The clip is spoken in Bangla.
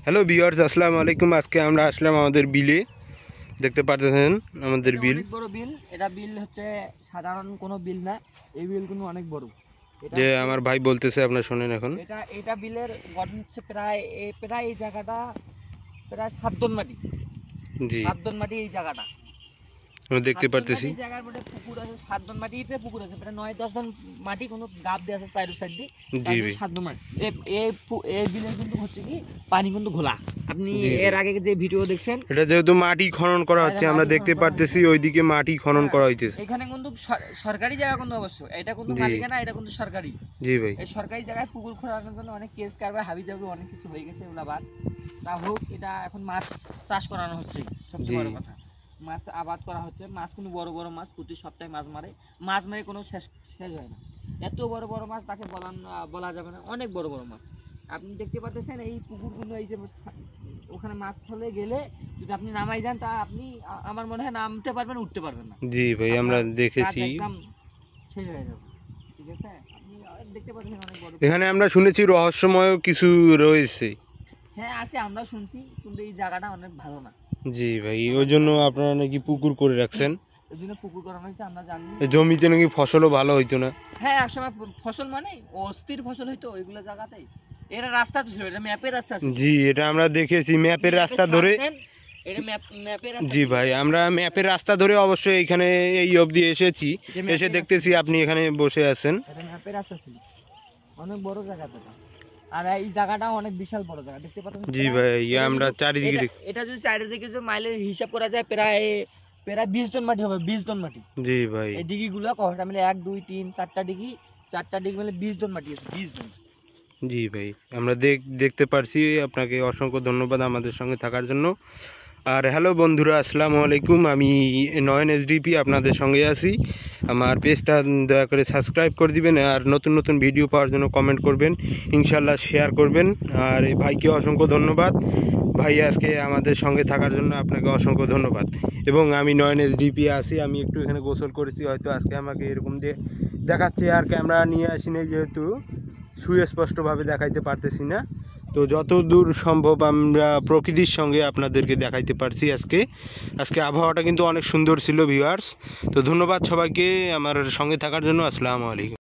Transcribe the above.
হ্যালো ভিউয়ার্স, আসসালামু আলাইকুম। আজকে আমরা আসলাম আমাদের বিলে, দেখতে পাচ্ছেন আমাদের বিল। অনেক বড় বিল। এটা বিল হচ্ছে সাধারণ কোনো বিল না, এই বিল কিন্তু অনেক বড়। যে আমার ভাই বলতেছে, আপনারা শুনেন এখন। এটা বিলের গঠন হচ্ছে প্রায় এই জায়গাটা প্রায় 7 টন মাটি। জি, 7 টন মাটি এই জায়গাটা আমরা দেখতে পারতেছি। জায়গার মধ্যে পুকুর আছে, 7 টন মাটিতে পুকুর আছে, প্রায় 9-10 টন মাটি কোনো গাব দিয়ে আছে চাইরো সাইড দিয়ে। জি ভাই, 7 টন মাটি। এই বিলের কিন্তু হচ্ছে কি পানি কিন্তু ঘোলা। আপনি জি ভাই। এর আগে যে ভিডিও দেখছেন, এটা যেহেতু মাটি খনন করা হচ্ছে, আমরা দেখতে পারতেছি ওইদিকে মাটি খনন করা হইতেছে। এখানে কিন্তু সরকারি জায়গা কিন্তু অবশ্য, এটা কিন্তু জি। মালিকানা, এটা কিন্তু সরকারি। জি ভাই, এই সরকারি জায়গায় পুকুর খোঁড়ানোর জন্য অনেক কেস কারবার হাবি জাবি অনেক কিছু হয়ে গেছে, এগুলা বাদ। তা হোক, এটা এখন মাছ চাষ করানো হচ্ছে, সবচেয়ে বড় কথা। মাছ আবাদ করা হচ্ছে, মাছ কিন্তু বড় বড় মাছ প্রতি সপ্তাহে মাছ মারে কোনো শেষ হয় না। এত বড় বড় মাছ তাকে বলা যাবে না, অনেক বড় বড় মাছ। আপনি দেখতে পাচ্ছেন এই পুকুরগুলো, এই যে ওখানে মাছ ফেলে গেলে যদি আপনি নামাই যান, তা আপনি আমার মনে হয় নামতে পারবেন, উঠতে পারবেন না। জি ভাই, আমরা দেখেছি। একদম শেষ হয়ে যাবে। ঠিক আছে, আপনি দেখতে পাচ্ছেন অনেক বড়। এখানে আমরা শুনেছি রহস্যময় কিছু রয়েছে। হ্যাঁ আছে, আমরা শুনছি, কিন্তু এই জায়গাটা অনেক ভালো না। জি ভাই, ওই জন্য আপনারা নাকি পুকুর করে রাখছেন। এই জন্য পুকুর করানো হয়েছে, আমরা জানি। জমিতে নাকি ফসলও ভালো হইতো না। হ্যাঁ, একসময় ফসল মানে অস্থির ফসল হইতো ওইগুলো জায়গাতে। এরা রাস্তা তো ছিল, এটা ম্যাপের রাস্তা ছিল। জি, এটা আমরা দেখেছি ম্যাপের রাস্তা ধরে। এটা ম্যাপের রাস্তা। জি ভাই, আমরা ম্যাপের রাস্তা ধরে অবশ্যই এখানে এই অবধি এসেছি। এসে দেখতেছি আপনি এখানে বসে আছেন। এটা ম্যাপের রাস্তা ছিল, অনেক বড় জায়গাটা। আর এই জায়গাটা অনেক বিশাল বড় জায়গা, দেখতে পাচ্ছেন। জি ভাই, আমরা চারিদিকে এটা যদি চারিদিকে যদি মাইলের হিসাব করা যায়, প্রায় 20 টন মাটি হবে, 20 টন মাটি। জি ভাই, এই দিঘিগুলো কয়টা মিলে 1 2 3 4টা দিঘি, 4টা দিঘি মিলে 20 টন মাটি আছে, 20 টন। জি ভাই, আমরা দেখতে পারছি। আপনাকে অসংখ্য ধন্যবাদ আমাদের সঙ্গে থাকার জন্য। আর হ্যালো বন্ধুরা, আসসালামু আলাইকুম। আমি নয়ন এসডিপি আপনাদের সঙ্গে আছি। আমার পেজটা দয়া করে সাবস্ক্রাইব করে দিবেন, আর নতুন নতুন ভিডিও পাওয়ার জন্য কমেন্ট করবেন, ইনশাল্লাহ শেয়ার করবেন। আর এই ভাইকে অসংখ্য ধন্যবাদ। ভাই আজকে আমাদের সঙ্গে থাকার জন্য আপনাকে অসংখ্য ধন্যবাদ। এবং আমি নয়ন এসডিপি আছি, আমি একটু এখানে গোসল করেছি, হয়তো আজকে আমাকে এরকম দিয়ে দেখাচ্ছে। আর ক্যামেরা নিয়ে আসিনি, যেহেতু সুস্পষ্টভাবে দেখাইতে পারতেছি না। তো যত দূর সম্ভব আমরা প্রকৃতির সঙ্গে আপনাদেরকে দেখাইতে পারছি। আজকে আবহাওয়াটা কিন্তু অনেক সুন্দর ছিল ভিউয়ার্স। তো ধন্যবাদ সবাইকে আমার সঙ্গে থাকার জন্য। আসসালামু আলাইকুম।